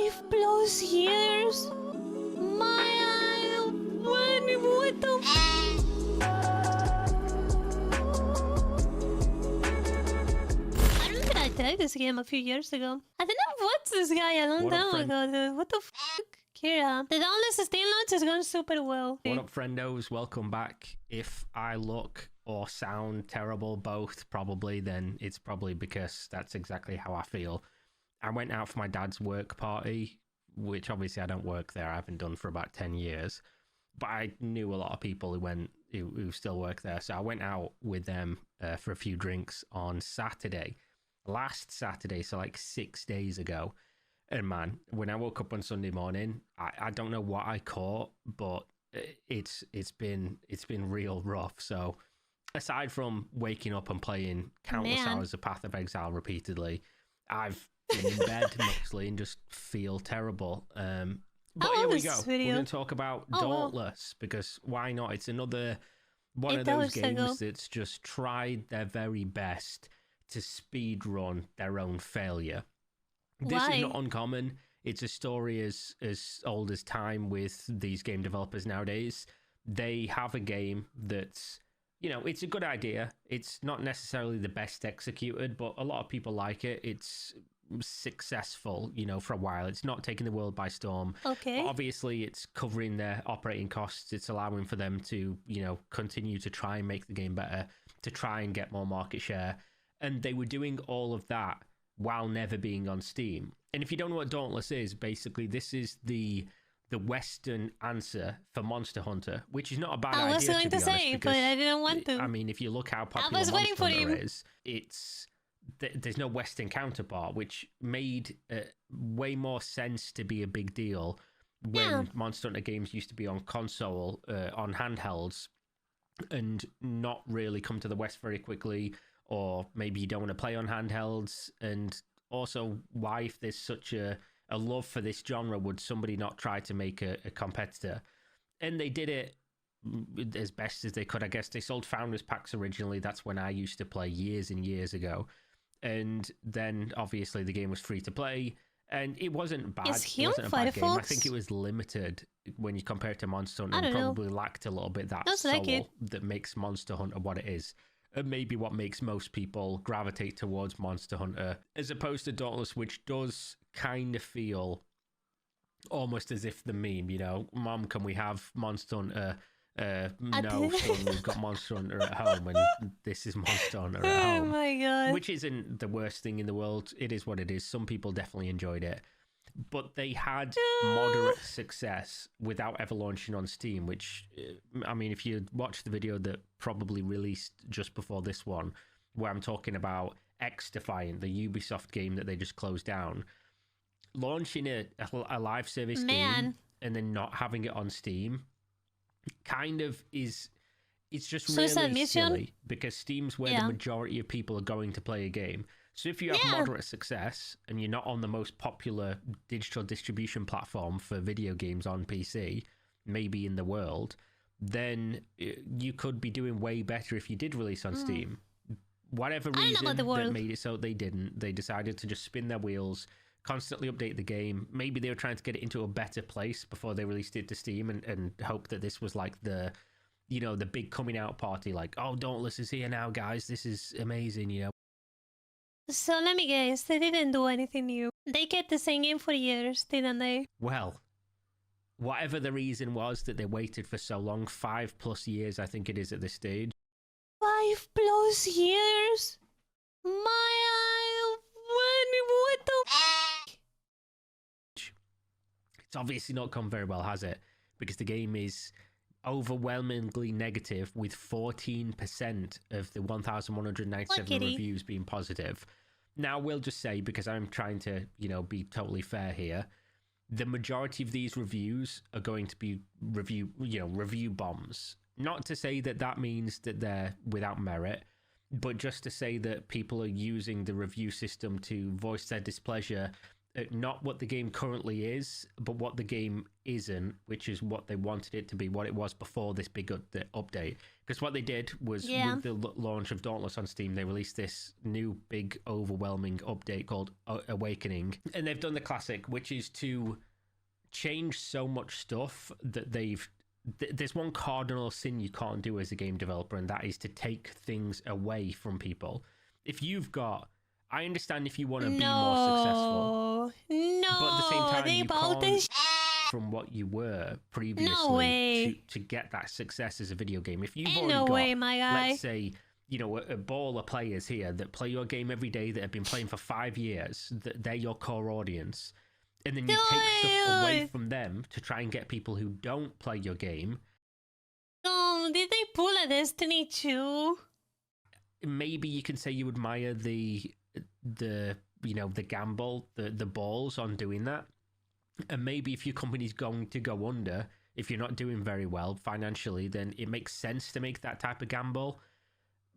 5+ years? What the I remember I played this game a few years ago. I didn't watch this guy a long time ago, dude. What the f***? Kira. The Dauntless Steam launch is going super well. What up, friendos? Welcome back. If I look or sound terrible, both probably, then it's probably because that's exactly how I feel. I went out for my dad's work party, which obviously I don't work there. I haven't done for about 10 years. But I knew a lot of people who still work there. So I went out with them for a few drinks on Saturday. Last Saturday, so like 6 days ago. And man, when I woke up on Sunday morning, I don't know what I caught, but it's been real rough. So aside from waking up and playing countless hours of Path of Exile repeatedly, I've been in bed mostly and just feel terrible. But here we go. We're going to talk about Dauntless, because why not? It's another one of those games that's just tried their very best to speed run their own failure. This is not uncommon. It's a story as old as time with these game developers nowadays. They have a game that's, it's a good idea. It's not necessarily the best executed, but a lot of people like it. It's successful, for a while. It's not taking the world by storm. Okay. But obviously, it's covering their operating costs. It's allowing for them to, continue to try and make the game better, to try and get more market share. And they were doing all of that while never being on Steam. And if you don't know what Dauntless is, basically this is the Western answer for Monster Hunter, which is not a bad idea. I was going to say, but I didn't want to. I mean, if you look how popular Monster Hunter is, there's no Western counterpart, which made way more sense to be a big deal when Monster Hunter games used to be on console, on handhelds, and not really come to the West very quickly. Or maybe you don't want to play on handhelds. And also, why, if there's such a love for this genre, would somebody not try to make a competitor? And they did it as best as they could. I guess they sold Founders Packs originally. That's when I used to play years and years ago. And then, obviously, the game was free to play. And it wasn't bad. It wasn't a bad game. I think it was limited when you compare it to Monster Hunter. And probably lacked a little bit that soul that makes Monster Hunter what it is. And maybe what makes most people gravitate towards Monster Hunter, as opposed to Dauntless, which does kind of feel almost as if the meme, Mom, can we have Monster Hunter? No, son, we've got Monster Hunter at home, and this is Monster Hunter at home. Oh my god. Which isn't the worst thing in the world. It is what it is. Some people definitely enjoyed it. But they had moderate success without ever launching on Steam, which, I mean, if you watch the video that probably released just before this one, where I'm talking about X-Defiant, the Ubisoft game that they just closed down, launching a live service game and then not having it on Steam kind of it's just really silly, because Steam's where the majority of people are going to play a game. So if you have moderate success and you're not on the most popular digital distribution platform for video games on PC, maybe in the world, then you could be doing way better if you did release on Steam. Whatever reason that made it so they didn't. They decided to just spin their wheels, constantly update the game. Maybe they were trying to get it into a better place before they released it to Steam, and hope that this was like the big coming out party, like, oh, Dauntless is here now, guys. This is amazing, So let me guess, they didn't do anything new. They kept the same game for years, didn't they? Well, whatever the reason was that they waited for so long, 5+ years I think it is at this stage. 5+ years? What the It's obviously not come very well, has it? Because the game is overwhelmingly negative, with 14% of the 1,197 reviews being positive. Now, we'll just say, because I'm trying to, be totally fair here, the majority of these reviews are going to be review bombs. Not to say that that means that they're without merit, but just to say that people are using the review system to voice their displeasure not what the game currently is, but what the game isn't, which is what they wanted it to be, what it was before this big update. Because what they did was, with the launch of Dauntless on Steam, they released this new big overwhelming update called Awakening. And they've done the classic, which is to change so much stuff that there's one cardinal sin you can't do as a game developer, and that is to take things away from people. If you've got... I understand if you want to be more successful. But at the same time, you can't from what you were previously to get that success as a video game. If you've already got, let's say, a ball of players here that play your game every day that have been playing for 5 years, that they're your core audience, and then you take stuff away from them to try and get people who don't play your game. Oh, did they pull a Destiny 2? Maybe you can say you admire the gamble, the balls on doing that. And maybe if your company's going to go under, if you're not doing very well financially, then it makes sense to make that type of gamble.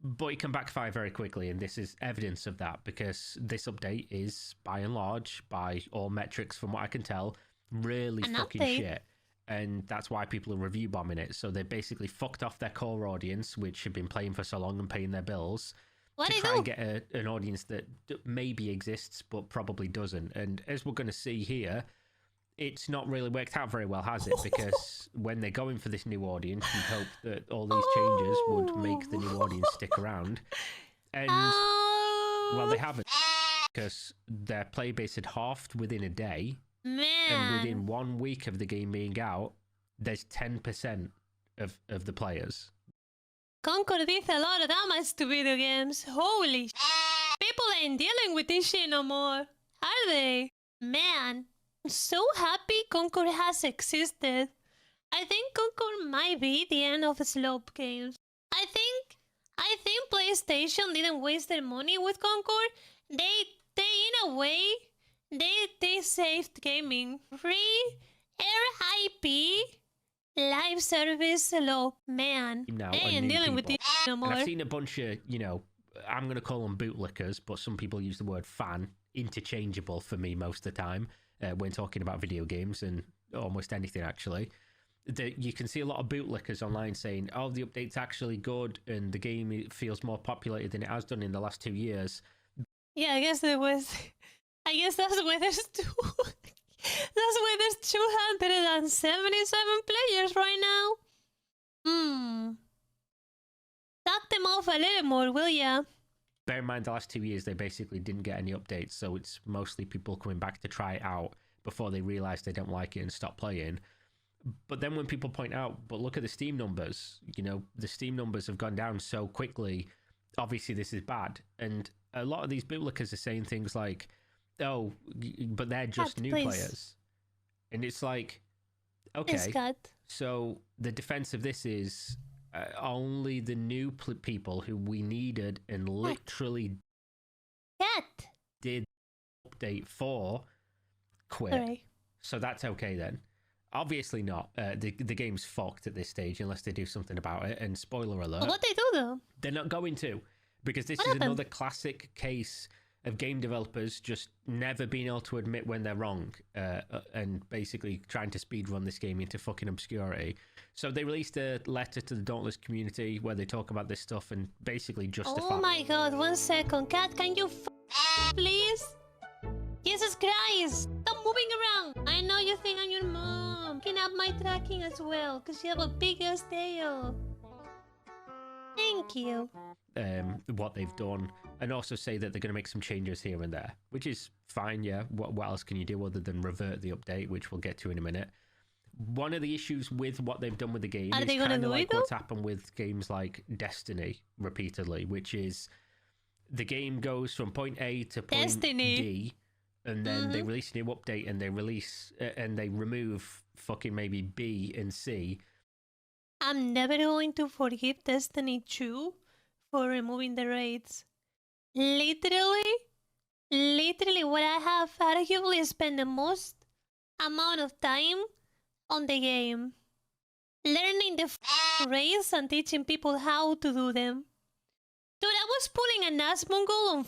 But it can backfire very quickly, and this is evidence of that, because this update is, by and large, by all metrics from what I can tell, really fucking shit. And that's why people are review bombing it. So they basically fucked off their core audience, which have been playing for so long and paying their bills, to try and get an audience that maybe exists but probably doesn't. And as we're going to see here, it's not really worked out very well, has it? Because when they're going for this new audience, you'd hope that all these changes would make the new audience stick around. And, well, they haven't. Because their player base had halved within a day. And within 1 week of the game being out, there's 10% of the players. Concord did a lot of damage to video games. Holy people ain't dealing with this shit no more, are they? Man, I'm so happy Concord has existed. I think Concord might be the end of slope games. I think PlayStation didn't waste their money with Concord. They in a way, they saved gaming. Free RIP live service slope. Man, Now, they ain't dealing with this no more. And I've seen a bunch of, I'm going to call them bootlickers, but some people use the word fan, interchangeable for me most of the time when talking about video games and almost anything, actually. You can see a lot of bootlickers online saying, oh, the update's actually good and the game feels more populated than it has done in the last 2 years. Yeah, I guess that's why there's that's why there's 277 players right now. Knock them off a little more, will ya? Bear in mind, the last 2 years, they basically didn't get any updates, so it's mostly people coming back to try it out before they realise they don't like it and stop playing. But then when people point out, but look at the Steam numbers, the Steam numbers have gone down so quickly, obviously this is bad. And a lot of these bootlickers are saying things like, oh, but they're just new players. And it's like, okay, so the defense of this is only the new people who we needed and literally did update for quit. Sorry. So that's okay then. Obviously not. The game's fucked at this stage unless they do something about it. And spoiler alert. But what they do though? They're not going to. Because this is another classic case of game developers just never being able to admit when they're wrong and basically trying to speedrun this game into fucking obscurity. So they released a letter to the Dauntless community where they talk about this stuff and basically justify... Oh my god, 1 second. Cat, can you please? Jesus Christ! Stop moving around! I know you think I'm your mom. Picking up my tracking as well, because you have a big-ass tail. Thank you. What they've done, and also say that they're going to make some changes here and there, which is fine, yeah. What else can you do other than revert the update, which we'll get to in a minute. One of the issues with what they've done with the game is kind of like what's happened with games like Destiny repeatedly, which is the game goes from point A to point D, and then they release a new update and they remove fucking maybe B and C. I'm never going to forgive Destiny 2 for removing the raids. Literally what I have arguably spent the most amount of time on the game. Learning the raids and teaching people how to do them. Dude, I was pulling an asmongold on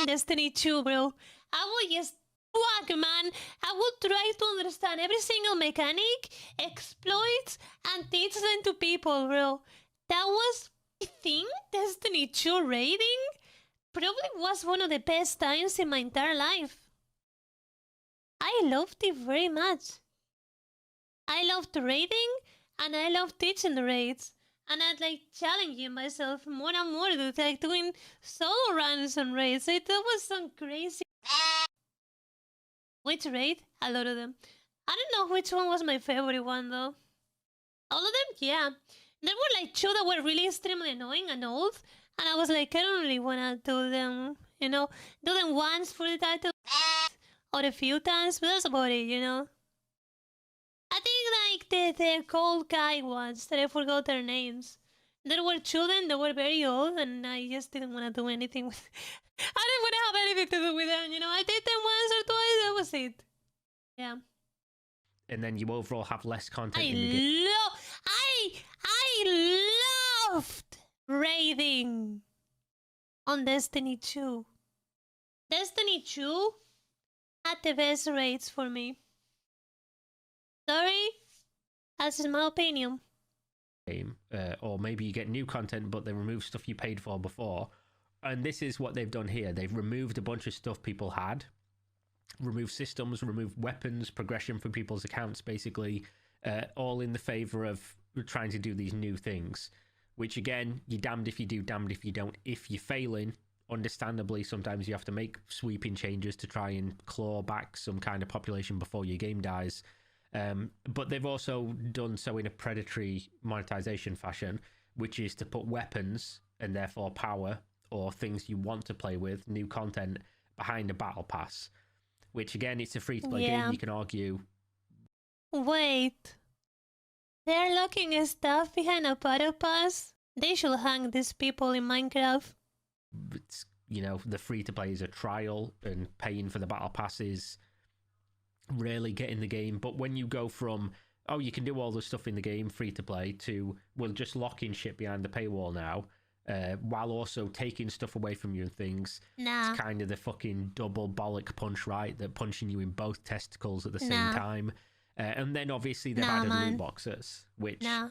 Destiny 2, bro. I would just Fuck, man. I would try to understand every single mechanic, exploits, and teach them to people, bro. That was, I think, Destiny 2 raiding probably was one of the best times in my entire life. I loved it very much. I loved raiding, and I loved teaching the raids. And I'd like challenging myself more and more, dude, like doing solo runs on raids. It was some crazy. Which raid? A lot of them. I don't know which one was my favorite one though. All of them? Yeah. There were like two that were really extremely annoying and old. And I was like, I don't really wanna do them, you know? Do them once for the title or a few times, but that's about it, you know? I think like the cold guy ones that I forgot their names. There were children that were very old and I just didn't want to do anything with I didn't want to have anything to do with them, you know? I did them once or twice, that was it. Yeah. And then you overall have less content I in the game. loved raiding on Destiny 2. Destiny 2 had the best raids for me. Sorry, that's just my opinion. Game, or maybe you get new content but they remove stuff you paid for before, and this is what they've done here. They've removed a bunch of stuff people had, removed systems, removed weapons, progression from people's accounts, basically, all in the favor of trying to do these new things, which again, you're damned if you do, damned if you don't. If you're failing, understandably, sometimes you have to make sweeping changes to try and claw back some kind of population before your game dies. But they've also done so in a predatory monetization fashion, which is to put weapons and therefore power or things you want to play with, new content, behind a battle pass, which again, it's a free-to-play game. You can argue, wait, they're locking stuff behind a battle pass? They should hang these people in Minecraft. It's, you know, the free-to-play is a trial and paying for the battle passes rarely get in the game. But when you go from, oh, you can do all the stuff in the game free to play, to, we're just locking shit behind the paywall now, while also taking stuff away from you and things, it's kind of the fucking double bollock punch, right? They're punching you in both testicles at the same time. And then obviously they've added loot boxes, which I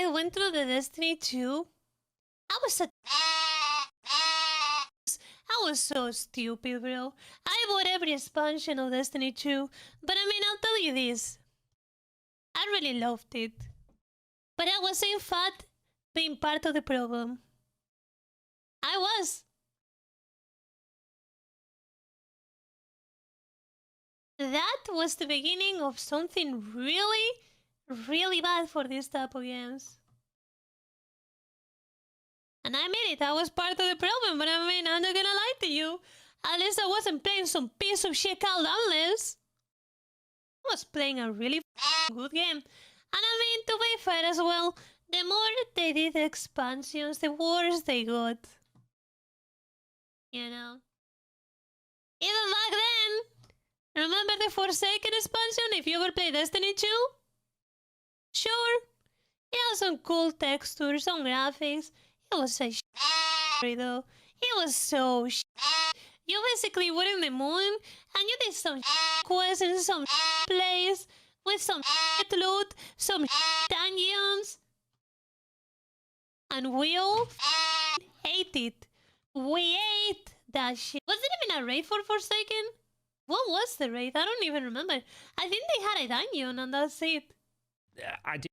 went through the Destiny 2. I was so stupid, bro. I bought every expansion of Destiny 2, but I mean, I'll tell you this. I really loved it. But I was in fact being part of the problem. I was. That was the beginning of something really, really bad for this type of games. And I admit it, I was part of the problem, but I mean, I'm not gonna lie to you. At least I wasn't playing some piece of shit called Dauntless. I was playing a really good game. And I mean, to be fair as well, the more they did expansions, the worse they got. You know? Even back then, remember the Forsaken expansion if you ever played Destiny 2? Sure, it had some cool textures, some graphics. It was a though. It was so You basically were in the moon and you did some quests in some place with some loot, some dungeons. And we all hate it. We ate that shit. Was it even a raid for Forsaken? What was the raid? I don't even remember. I think they had a dungeon and that's it. I did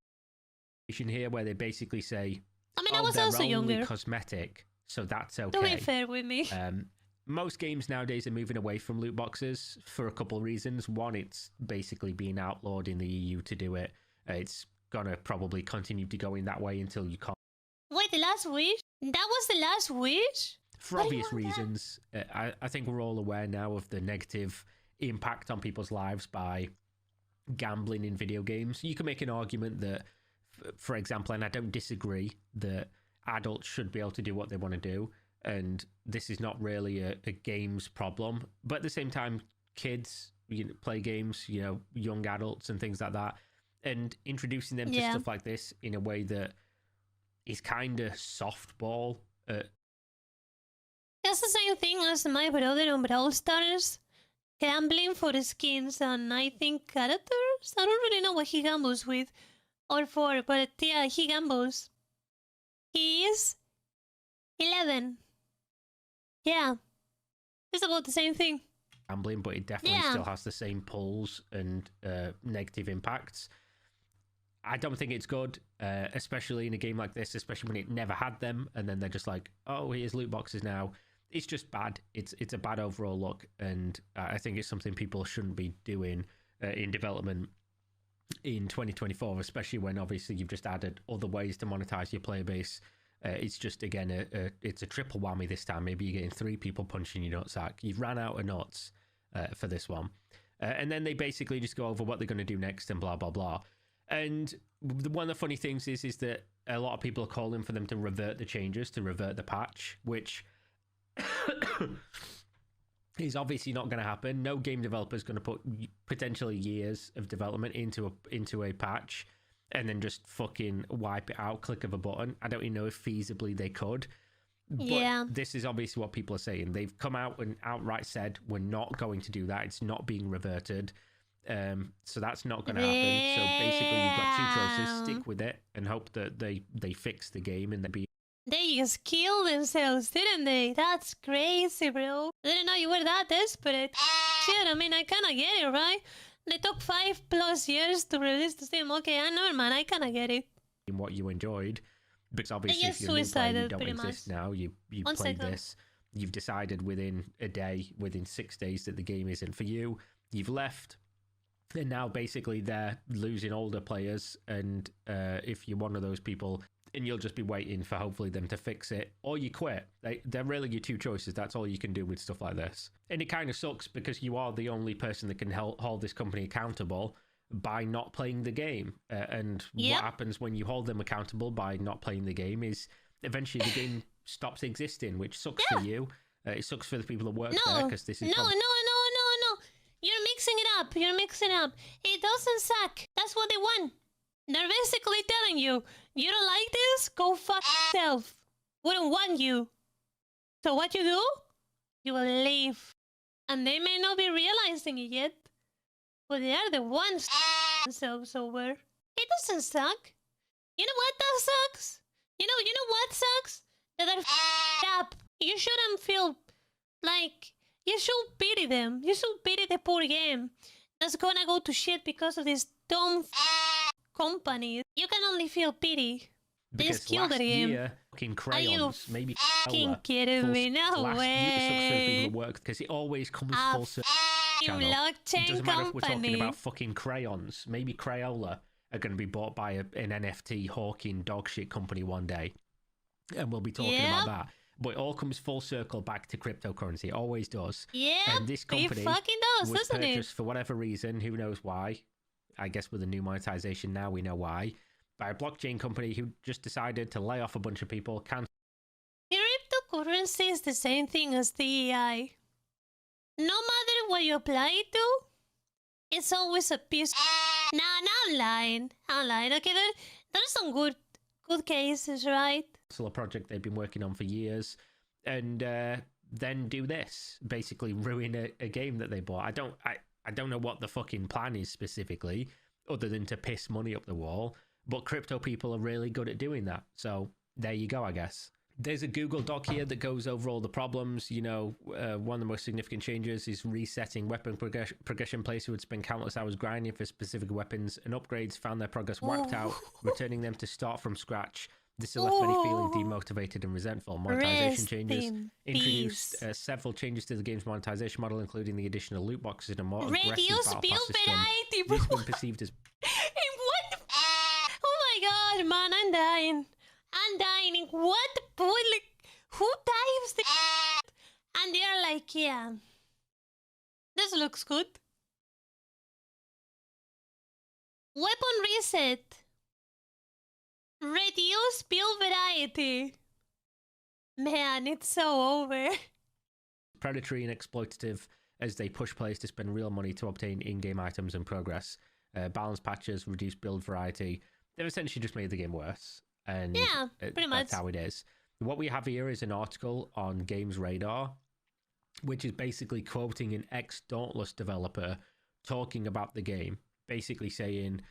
here where they basically say, I mean, I was also younger. Cosmetic, so that's okay. Don't be fair with me. Most games nowadays are moving away from loot boxes for a couple of reasons. One, it's basically being outlawed in the EU to do it. It's gonna probably continue to go in that way until you can't. Wait, the last wish? That was the last wish? For obvious reasons. I think we're all aware now of the negative impact on people's lives by gambling in video games. You can make an argument that, for example, and I don't disagree, that adults should be able to do what they want to do, and this is not really a games problem. But at the same time, kids play games, young adults and things like that, and introducing them to stuff like this in a way that is kind of softball. That's the same thing as my brother on Brawl Stars. gambling for skins and I think characters. I don't really know what he gambles with or for, but yeah, he gambles. He is 11. Yeah, it's about the same thing. Gambling, but it definitely still has the same pulls and negative impacts. I don't think it's good, especially in a game like this, especially when it never had them, and then they're just like, oh, here's loot boxes now. It's just bad. It's a bad overall look, and I think it's something people shouldn't be doing in development in 2024, especially when obviously you've just added other ways to monetize your player base. It's just, again, it's a triple whammy this time. Maybe you're getting 3 people punching your nutsack. You've ran out of nuts for this one. And then they basically just go over what they're going to do next and blah, blah, blah. And one of the funny things is that a lot of people are calling for them to revert the changes, to revert the patch, which is obviously not going to happen. No game developer is going to put potentially years of development into a patch and then just fucking wipe it out, click of a button. I don't even know if feasibly they could. But this is obviously what people are saying. They've come out and outright said, we're not going to do that. It's not being reverted. So that's not going to happen. So basically, you've got 2 choices: stick with it and hope that they fix the game and they just killed themselves, didn't they? That's crazy, bro. I didn't know you were that desperate. Shit, I mean, I kinda get it, right? They took 5+ years to release the game. Okay, I know, man. I kinda get it. What you enjoyed, because obviously if you're a new player, you don't exist now. You played this. You've decided within a day, within 6 days, that the game isn't for you. You've left. And now basically they're losing older players, and if you're one of those people, and you'll just be waiting for hopefully them to fix it, or you quit. They're really your 2 choices. That's all you can do with stuff like this. And it kind of sucks because you are the only person that can hold this company accountable by not playing the game. And what happens when you hold them accountable by not playing the game is eventually the game stops existing, which sucks for you. It sucks for the people that work there, because this is... No. You're mixing it up. It doesn't suck. That's what they want. They're basically telling you, you don't like this? Go fuck yourself. We don't want you. So what you do? You will leave. And they may not be realizing it yet, but they are the ones themselves over. It doesn't suck. You know what that sucks? You know what sucks? That they're up. You shouldn't feel like... You should pity them. You should pity the poor game that's gonna go to shit because of this dumb company. You can only feel pity. They just killed the game. Year, fucking crayons, maybe fucking kidding me? No way. Because it always comes full circle. Blockchain Doesn't matter if we're talking about fucking crayons. Maybe Crayola are going to be bought by an NFT hawking dogshit company one day, and we'll be talking about that. But it all comes full circle back to cryptocurrency. It always does. Yeah, and this company it fucking does, was doesn't purchased for whatever reason. Who knows why? I guess with the new monetization now we know why. By a blockchain company who just decided to lay off a bunch of people. Cryptocurrency is the same thing as the AI. No matter what you apply it to, it's always a piece. Nah, I'm lying. Okay, there's some good cases, right? A project they've been working on for years, and then do this, basically ruin a game that they bought. I don't know what the fucking plan is specifically, other than to piss money up the wall, but crypto people are really good at doing that. So there you go, I guess. There's a Google Doc here that goes over all the problems. You know, one of the most significant changes is resetting weapon progression. Players who would spend countless hours grinding for specific weapons and upgrades found their progress wiped out, returning them to start from scratch. This has left many feeling demotivated and resentful. Monetization changes introduced several changes to the game's monetization model, including the addition of loot boxes and a more aggressive battle pass system. This has been perceived as... What? Oh my god, man, I'm dying. What the point? Like, who types the and they're like, yeah, this looks good. Weapon reset. Reduce build variety. Man, it's so over. Predatory and exploitative as they push players to spend real money to obtain in-game items and progress. Balance patches, reduce build variety. They've essentially just made the game worse. And yeah, pretty much. That's how it is. What we have here is an article on Games Radar, which is basically quoting an ex-Dauntless developer talking about the game, basically saying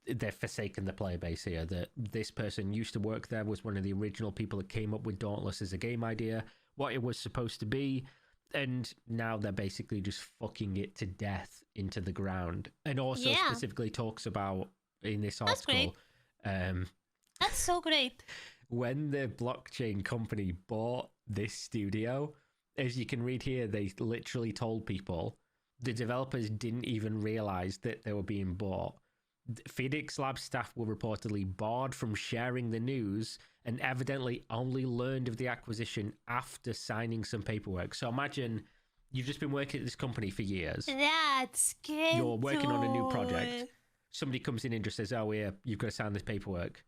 they're forsaking the player base here, that this person used to work there, was one of the original people that came up with Dauntless as a game idea, what it was supposed to be, and now they're basically just fucking it to death into the ground. And also specifically talks about, in this article, that's so great. When the blockchain company bought this studio, as you can read here, they literally told people the developers didn't even realize that they were being bought. Phoenix Lab staff were reportedly barred from sharing the news and evidently only learned of the acquisition after signing some paperwork. So imagine you've just been working at this company for years. That's good. You're working on a new project. Somebody comes in and just says, "Oh, yeah, you've got to sign this paperwork."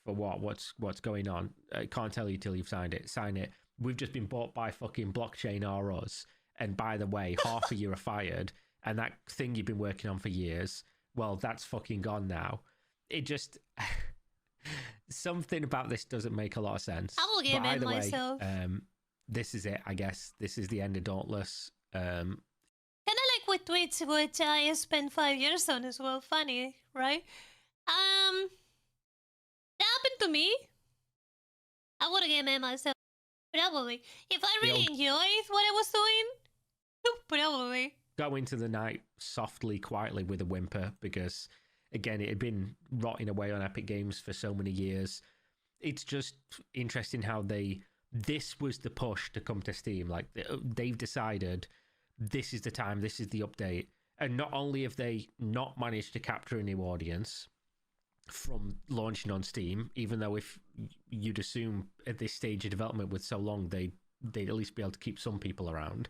For what? What's going on? I can't tell you till you've signed it. Sign it. We've just been bought by fucking Blockchain R Us. And by the way, half of you are fired. And that thing you've been working on for years, well, that's fucking gone now. It just... something about this doesn't make a lot of sense. I will give in myself. This is it, I guess. This is the end of Dauntless. Kind of like with Twitch, which I spent 5 years on as well. Funny, right? That happened to me. I would have given in myself. Probably. If I really enjoyed what I was doing, probably. Go into the night softly, quietly with a whimper, because again, it had been rotting away on Epic Games for so many years. It's just interesting how this was the push to come to Steam. Like, they've decided this is the time, this is the update. And not only have they not managed to capture a new audience from launching on Steam, even though if you'd assume at this stage of development with so long, they'd at least be able to keep some people around.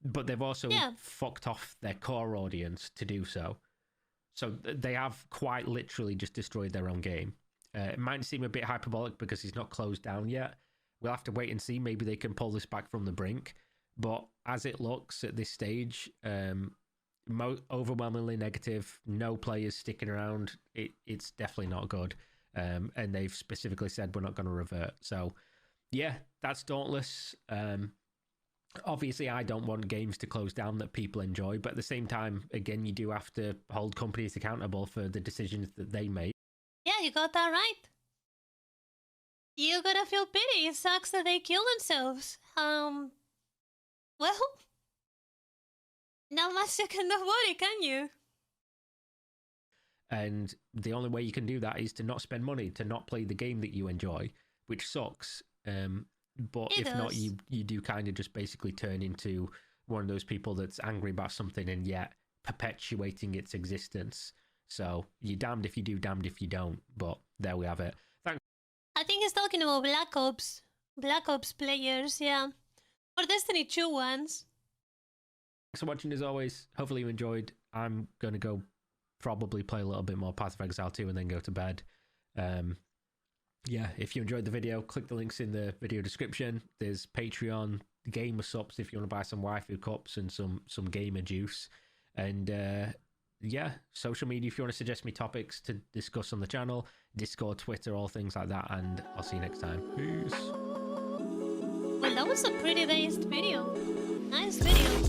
But they've also fucked off their core audience to do so. So they have quite literally just destroyed their own game. It might seem a bit hyperbolic because it's not closed down yet. We'll have to wait and see. Maybe they can pull this back from the brink. But as it looks at this stage, overwhelmingly negative. No players sticking around. It's definitely not good. And they've specifically said we're not going to revert. So, yeah, that's Dauntless. Obviously, I don't want games to close down that people enjoy, but at the same time, again, you do have to hold companies accountable for the decisions that they make. Yeah, you got that right. You gotta feel pity. It sucks that they kill themselves. Well, not much you can do about it, can you? And the only way you can do that is to not spend money, to not play the game that you enjoy, which sucks. But if not, you do kind of just basically turn into one of those people that's angry about something and yet perpetuating its existence. So you're damned if you do, damned if you don't. But there we have it. Thanks. I think he's talking about Black Ops. Black Ops players, yeah. Or Destiny 2 ones. Thanks for watching as always. Hopefully you enjoyed. I'm going to go probably play a little bit more Path of Exile 2 and then go to bed. Yeah, if you enjoyed the video, click the links in the video description. There's Patreon, gamer subs if you want to buy some waifu cups and some gamer juice. And yeah, social media if you want to suggest me topics to discuss on the channel, Discord, Twitter, all things like that. And I'll see you next time. Peace. Well, that was a pretty based video. Nice video.